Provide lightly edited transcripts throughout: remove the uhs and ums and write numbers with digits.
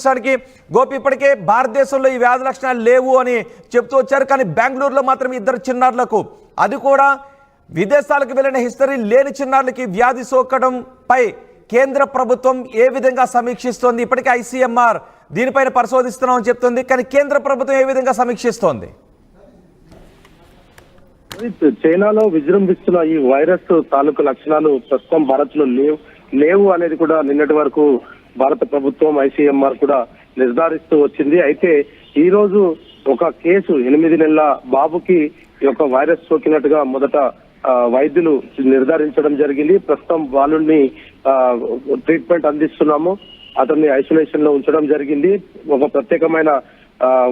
సంబంధించడానికి గోపి ఇప్పటికే భారతదేశంలో ఈ వ్యాధి లక్షణాలు లేవు అని చెప్తూ వచ్చారు. కానీ బెంగళూరులో మాత్రం 2 చిన్నారులకు, అది కూడా విదేశాలకు వెళ్ళిన హిస్టరీ లేని చిన్నారులకి వ్యాధి సోకడంపై కేంద్ర ప్రభుత్వం ఏ విధంగా సమీక్షిస్తోంది? ఇప్పటికే ICMR దీనిపైన పరిశోధిస్తున్నామని చెప్తుంది. కానీ కేంద్ర ప్రభుత్వం ఏ విధంగా సమీక్షిస్తోంది? చైనాలో విజృంభిస్తున్న ఈ వైరస్ తాలూకు లక్షణాలు ప్రస్తుతం భారత్ లో లేవు అనేది కూడా నిన్నటి వరకు భారత ప్రభుత్వం ICMR కూడా నిర్ధారిస్తూ వచ్చింది. అయితే ఈ రోజు ఒక కేసు 8 నెలల బాబుకి ఈ యొక్క వైరస్ సోకినట్టుగా మొదట వైద్యులు నిర్ధారించడం జరిగింది. ప్రస్తుతం వాళ్ళని ట్రీట్మెంట్ అందిస్తున్నాము. అతన్ని ఐసోలేషన్ లో ఉంచడం జరిగింది. ఒక ప్రత్యేకమైన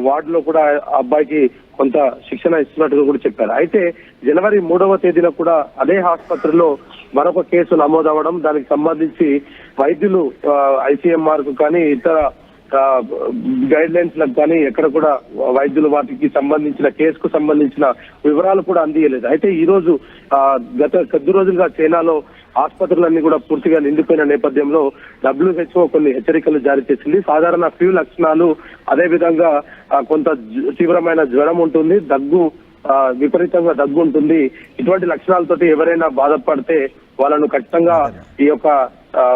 వార్డులో కూడా అబ్బాయికి కొంత శిక్షణ ఇస్తున్నట్టుగా కూడా చెప్పారు. అయితే జనవరి 3వ తేదీన కూడా అదే ఆసుపత్రిలో మరొక కేసు నమోదవడం, దానికి సంబంధించి వైద్యులు ICMR కు కానీ ఇతర గైడ్ లైన్స్ లకు కానీ ఎక్కడ కూడా వైద్యులు వాటికి సంబంధించిన కేసుకు సంబంధించిన వివరాలు కూడా అందియలేదు. అయితే ఈ రోజు గత కొద్ది రోజులుగా చైనాలో ఆసుపత్రులన్నీ కూడా పూర్తిగా నిండిపోయిన నేపథ్యంలో WHO కొన్ని హెచ్చరికలు జారీ చేసింది. సాధారణ ఫ్లూ లక్షణాలు, అదే విధంగా కొంత తీవ్రమైన జ్వరం ఉంటుంది, విపరీతంగా దగ్గు ఉంటుంది. ఇటువంటి లక్షణాలతోటి ఎవరైనా బాధపడితే వాళ్ళను ఖచ్చితంగా ఈ యొక్క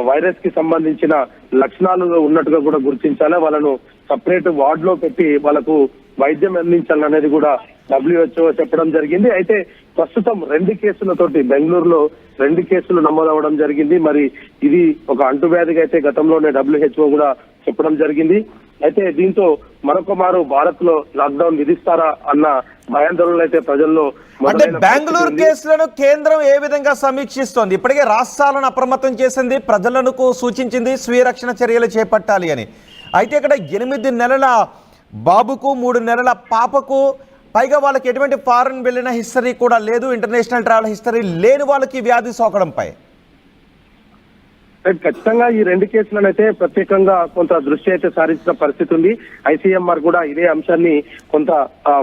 వైరస్ కి సంబంధించిన లక్షణాలు ఉన్నట్టుగా కూడా గుర్తించాలి. వాళ్ళను సపరేట్ వార్డ్ లో పెట్టి వాళ్ళకు వైద్యం అందించాలనేది కూడా WHO చెప్పడం జరిగింది. అయితే ప్రస్తుతం 2 కేసులతోటి బెంగళూరులో 2 కేసులు నమోదవడం జరిగింది. మరి ఇది ఒక అంటువ్యాధిగా అయితే గతంలోనే WHO కూడా చెప్పడం జరిగింది. అయితే దీంతో మరొక మారు భారత్ లో లాక్డౌన్ విధిస్తారా అన్న భయాందోళనలు అయితే ప్రజల్లో. అంటే బెంగళూరు కేసులను కేంద్రం ఏ విధంగా సమీక్షిస్తోంది? ఇప్పటికే రాష్ట్రాలను అప్రమత్తం చేసింది, ప్రజలకు సూచించింది స్వీయ రక్షణ చర్యలు చేపట్టాలి అని. అయితే ఇక్కడ 8 నెలల బాబుకు 3 నెలల పాపకు, పైగా వాళ్ళకి ఎటువంటి ఫారెన్ వెళ్ళిన హిస్టరీ కూడా లేదు, ఇంటర్నేషనల్ ట్రావెల్ హిస్టరీ లేని వాళ్ళకి వ్యాధి సోకడంపై ఖచ్చితంగా ఈ 2 కేసులను అయితే ప్రత్యేకంగా కొంత దృష్టి అయితే సారించిన పరిస్థితి ఉంది. ICMR కూడా ఇదే అంశాన్ని కొంత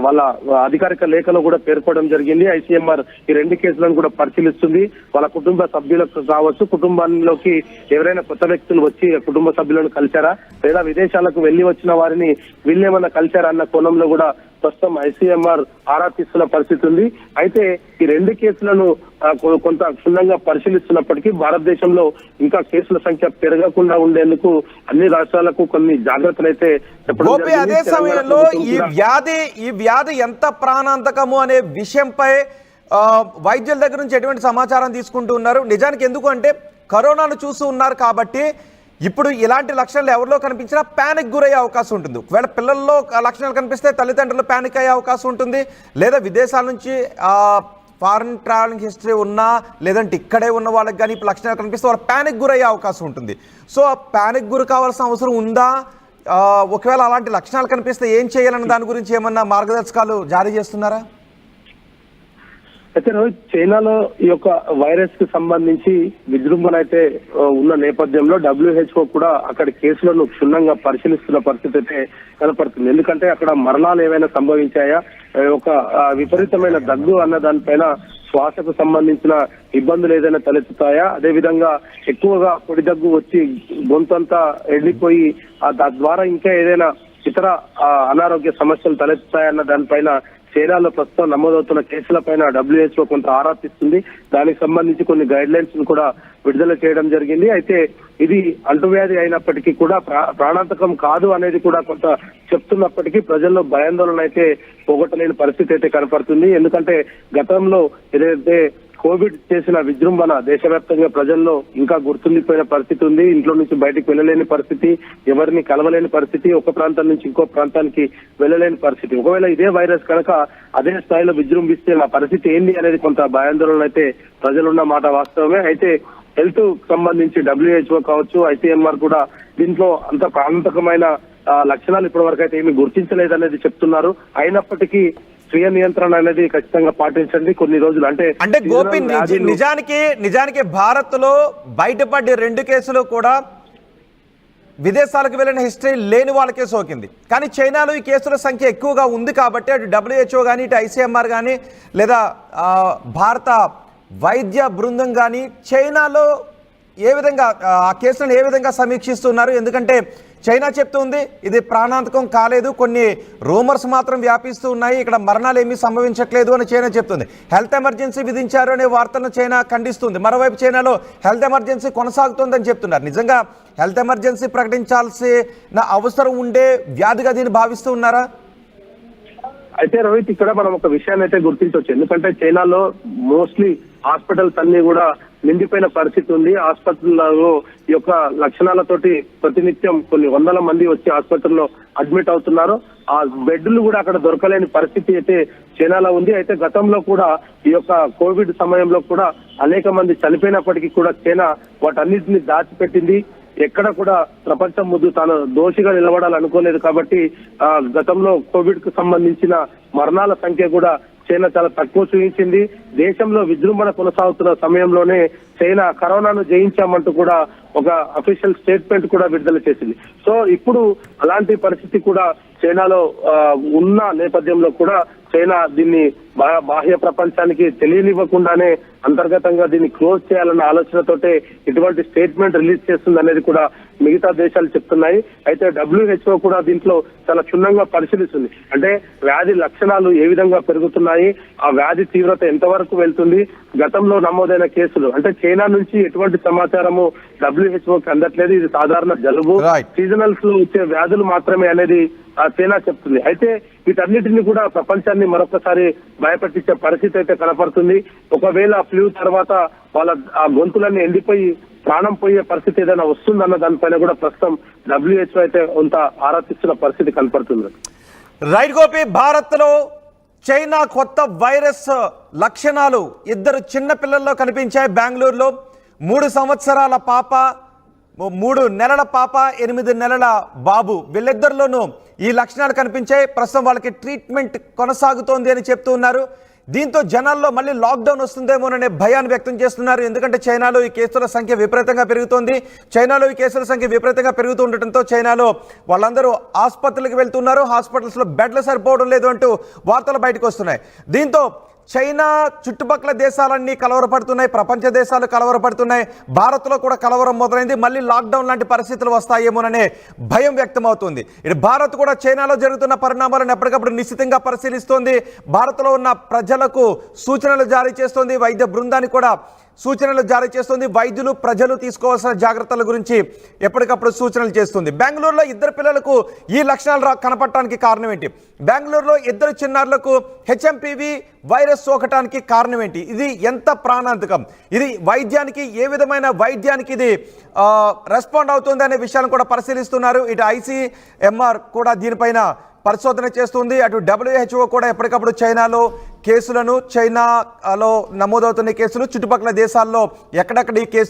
వాళ్ళ అధికారిక లేఖలో కూడా పేర్కోవడం జరిగింది. ICMR ఈ 2 కేసులను కూడా పరిశీలిస్తుంది. వాళ్ళ కుటుంబ సభ్యులకు కావచ్చు, కుటుంబంలోకి ఎవరైనా కొత్త వ్యక్తులు వచ్చి కుటుంబ సభ్యులను కలిశారా, లేదా విదేశాలకు వెళ్లి వచ్చిన వారిని వీళ్ళేమన్నా కలిశారా అన్న కోణంలో కూడా ప్రస్తుతం ICMR ఆరా తీస్తున్న పరిస్థితి ఉంది. అయితే ఈ 2 కేసులను కొంత క్షుణ్ణంగా పరిశీలిస్తున్నప్పటికీ భారతదేశంలో ఇంకా కేసుల సంఖ్య పెరగకుండా ఉండేందుకు అన్ని రాష్ట్రాలకు కొన్ని జాగ్రత్తలు అయితే చెప్పడం. అదే సమయంలో ఈ వ్యాధి ఎంత ప్రాణాంతకము అనే విషయంపై వైద్యుల దగ్గర నుంచి ఎటువంటి సమాచారం తీసుకుంటూ ఉన్నారు? నిజానికి ఎందుకు అంటే కరోనాను చూస్తూ ఉన్నారు కాబట్టి ఇప్పుడు ఇలాంటి లక్షణాలు ఎవరిలో కనిపించినా ప్యానిక్ గురయ్యే అవకాశం ఉంటుంది. ఒకవేళ పిల్లల్లో లక్షణాలు కనిపిస్తే తల్లిదండ్రులు ప్యానిక్ అయ్యే అవకాశం ఉంటుంది, లేదా విదేశాల నుంచి ఫారెన్ ట్రావెలింగ్ హిస్టరీ ఉన్నా, లేదంటే ఇక్కడే ఉన్న వాళ్ళకి కానీ ఇప్పుడు లక్షణాలు కనిపిస్తే వాళ్ళు ప్యానిక్ గురయ్యే అవకాశం ఉంటుంది. సో ప్యానిక్ గురి కావాల్సిన అవసరం ఉందా? ఒకవేళ అలాంటి లక్షణాలు కనిపిస్తే ఏం చేయాలన్న దాని గురించి ఏమన్నా మార్గదర్శకాలు జారీ చేస్తున్నారా? అయితే చైనాలో ఈ యొక్క వైరస్ కి సంబంధించి విజృంభణ అయితే ఉన్న నేపథ్యంలో WHO కూడా అక్కడ కేసులను క్షుణ్ణంగా పరిశీలిస్తున్న పరిస్థితి అయితే కనపడుతుంది. ఎందుకంటే అక్కడ మరణాలు ఏమైనా సంభవించాయా, ఒక విపరీతమైన దగ్గు అన్న దానిపైన శ్వాసకు సంబంధించిన ఇబ్బందులు ఏదైనా తలెత్తుతాయా, అదేవిధంగా ఎక్కువగా పొడి దగ్గు వచ్చి గొంతంతా ఎండిపోయి తద్వారా ఇంకా ఏదైనా ఇతర అనారోగ్య సమస్యలు తలెత్తుతాయన్న దానిపైన చైనాలో ప్రస్తుతం నమోదవుతున్న కేసులపైన WHO కొంత ఆరా తీస్తుంది. దానికి సంబంధించి కొన్ని గైడ్ లైన్స్ కూడా విడుదల చేయడం జరిగింది. అయితే ఇది అంటువ్యాధి అయినప్పటికీ కూడా ప్రాణాంతకం కాదు అనేది కూడా కొంత చెప్తున్నప్పటికీ ప్రజల్లో భయాందోళన అయితే పోగొట్టలేని పరిస్థితి అయితే కనపడుతుంది. ఎందుకంటే గతంలో ఏదైతే కోవిడ్ చేసిన విజృంభణ దేశవ్యాప్తంగా ప్రజల్లో ఇంకా గుర్తుండిపోయిన పరిస్థితి ఉంది. ఇంట్లో నుంచి బయటకు వెళ్ళలేని పరిస్థితి, ఎవరిని కలవలేని పరిస్థితి, ఒక ప్రాంతం నుంచి ఇంకో ప్రాంతానికి వెళ్ళలేని పరిస్థితి. ఒకవేళ ఇదే వైరస్ కనుక అదే స్థాయిలో విజృంభిస్తే ఆ పరిస్థితి ఏంటి అనేది కొంత భయాందోళన అయితే ప్రజలున్న మాట వాస్తవమే. అయితే హెల్త్ సంబంధించి WHO కావచ్చు, ICMR కూడా దీంట్లో అంత ప్రాణాంతకమైన లక్షణాలు ఇప్పటి వరకు అయితే ఏమి గుర్తించలేదనేది చెప్తున్నారు. అయినప్పటికీ స్వీయ నియంత్రణ అనేది ఖచ్చితంగా పాటించండి కొన్ని రోజులు. అంటే గోపి నిజానికి భారత్ లో బయటపడ్డ 2 కేసులు కూడా విదేశాలకు వెళ్ళిన హిస్టరీ లేని వాళ్ళకే సోకింది. కానీ చైనాలో ఈ కేసుల సంఖ్య ఎక్కువగా ఉంది కాబట్టి అటు WHO కానీ, ఇటు ICMR కానీ, లేదా భారత వైద్య బృందం కానీ చైనాలో ఏ విధంగా ఆ కేసులను ఏ విధంగా సమీక్షిస్తున్నారు? ఎందుకంటే చైనా చెప్తుంది ఇది ప్రాణాంతకం కాలేదు, కొన్ని రూమర్స్ మాత్రం వ్యాపిస్తూ ఉన్నాయి, ఇక్కడ మరణాలు ఏమీ సంభవించట్లేదు అని చైనా చెప్తుంది. హెల్త్ ఎమర్జెన్సీ విధించారు అనే వార్తలను చైనా ఖండిస్తుంది. మరోవైపు చైనాలో హెల్త్ ఎమర్జెన్సీ కొనసాగుతోందని చెప్తున్నారు. నిజంగా హెల్త్ ఎమర్జెన్సీ ప్రకటించాల్సిన అవసరం ఉండే వ్యాధిగా దీన్ని భావిస్తూ ఉన్నారా? అయితే రోహిత్, ఇక్కడ మనం ఒక విషయాన్ని అయితే గుర్తించవచ్చు. ఎందుకంటే చైనాలో మోస్ట్లీ హాస్పిటల్స్ అన్ని కూడా నిండిపోయిన పరిస్థితి ఉంది. హాస్పిటల్లో ఈ యొక్క లక్షణాలతోటి ప్రతినిత్యం కొన్ని వందల మంది వచ్చి హాస్పిటల్లో అడ్మిట్ అవుతున్నారు. ఆ బెడ్లు కూడా అక్కడ దొరకలేని పరిస్థితి అయితే చైనాలో ఉంది. అయితే గతంలో కూడా ఈ యొక్క కోవిడ్ సమయంలో కూడా అనేక మంది చనిపోయినప్పటికీ కూడా చైనా వాటన్నిటిని దాచిపెట్టింది. ఎక్కడ కూడా ప్రపంచం ముందు తాను దోషిగా నిలబడాలనుకోలేదు. కాబట్టి గతంలో కోవిడ్ కు సంబంధించిన మరణాల సంఖ్య కూడా చైనా చాలా తక్కువ చూపించింది. దేశంలో విజృంభణ కొనసాగుతున్న సమయంలోనే చైనా కరోనాను జయించామంటూ కూడా ఒక అఫీషియల్ స్టేట్మెంట్ కూడా విడుదల చేసింది. సో ఇప్పుడు అలాంటి పరిస్థితి కూడా చైనాలో ఉన్న నేపథ్యంలో కూడా చైనా దీన్ని బాహ్య ప్రపంచానికి తెలియనివ్వకుండానే అంతర్గతంగా దీన్ని క్లోజ్ చేయాలన్న ఆలోచనతోటే ఇటువంటి స్టేట్మెంట్ రిలీజ్ చేస్తుంది అనేది కూడా మిగతా దేశాలు చెప్తున్నాయి. అయితే WHO కూడా దీంట్లో చాలా క్షుణ్ణంగా పరిశీలిస్తుంది. అంటే వ్యాధి లక్షణాలు ఏ విధంగా పెరుగుతున్నాయి, ఆ వ్యాధి తీవ్రత ఎంతవరకు వెళ్తుంది, గతంలో నమోదైన కేసులు, అంటే చైనా నుంచి ఎటువంటి సమాచారము WHOకి అందట్లేదు. ఇది సాధారణ జలుబు, సీజనల్స్ లో వచ్చే వ్యాధులు మాత్రమే అనేది చైనా చెప్తుంది. అయితే వీటన్నిటిని కూడా ప్రపంచాన్ని మరొకసారి భయపెట్టించే పరిస్థితి అయితే కనపడుతుంది. ఒకవేళ ఫ్లూ తర్వాత వాళ్ళ ఆ గొంతులన్నీ ఎండిపోయి ప్రాణం పోయే పరిస్థితి ఏదైనా వస్తుందన్న దానిపైన కూడా ప్రస్తుతం WHO అయితే కొంత ఆరాధిస్తున్న పరిస్థితి కనపడుతుంది. రైట్ గోపి, భారత్ లో చైనా కొత్త వైరస్ లక్షణాలు ఇద్దరు చిన్న పిల్లల్లో కనిపించాయి. బెంగళూరులో 3 సంవత్సరాల పాప, 3 నెలల పాప, 8 నెలల బాబు, వీళ్ళిద్దరిలోనూ ఈ లక్షణాలు కనిపించాయి. ప్రస్తుతం వాళ్ళకి ట్రీట్మెంట్ కొనసాగుతోంది అని చెప్తూ ఉన్నారు. దీంతో జనాల్లో మళ్ళీ లాక్డౌన్ వస్తుందేమోననే భయాన్ని వ్యక్తం చేస్తున్నారు. ఎందుకంటే చైనాలో ఈ కేసుల సంఖ్య విపరీతంగా పెరుగుతోంది. చైనాలో ఈ కేసుల సంఖ్య విపరీతంగా పెరుగుతూ ఉండటంతో చైనాలో వాళ్ళందరూ ఆసుపత్రులకు వెళ్తున్నారు. హాస్పిటల్స్లో బెడ్లు సరిపోవడం లేదు అంటూ వార్తలు బయటకు వస్తున్నాయి. దీంతో చైనా చుట్టుపక్కల దేశాలన్నీ కలవరపడుతున్నాయి, ప్రపంచ దేశాలు కలవరపడుతున్నాయి, భారత్లో కూడా కలవరం మొదలైంది. మళ్ళీ లాక్డౌన్ లాంటి పరిస్థితులు వస్తాయేమోననే భయం వ్యక్తమవుతుంది. ఇటు భారత్ కూడా చైనాలో జరుగుతున్న పరిణామాలను ఎప్పటికప్పుడు నిశ్చితంగా పరిశీలిస్తోంది. భారత్లో ఉన్న ప్రజలకు సూచనలు జారీ చేస్తోంది. వైద్య బృందానికి కూడా సూచనలు జారీ చేస్తుంది. వైద్యులు, ప్రజలు తీసుకోవాల్సిన జాగ్రత్తల గురించి ఎప్పటికప్పుడు సూచనలు చేస్తుంది. బెంగళూరులో 2 పిల్లలకు ఈ లక్షణాలు కనపడటానికి కారణం ఏంటి? బెంగళూరులో 2 చిన్నారులకు HMPV వైరస్ సోకటానికి కారణం ఏంటి? ఇది ఎంత ప్రాణాంతకం? ఇది వైద్యానికి, ఏ విధమైన వైద్యానికి ఇది రెస్పాండ్ అవుతుంది అనే విషయాన్ని కూడా పరిశీలిస్తున్నారు. ఇటు ICMR కూడా దీనిపైన పరిశోధన చేస్తుంది. అటు WHO కూడా ఎప్పటికప్పుడు చైనాలో కేసులను, చైనాలో నమోదవుతున్న కేసులు, చుట్టుపక్కల దేశాల్లో ఎక్కడెక్కడ ఈ కేసులు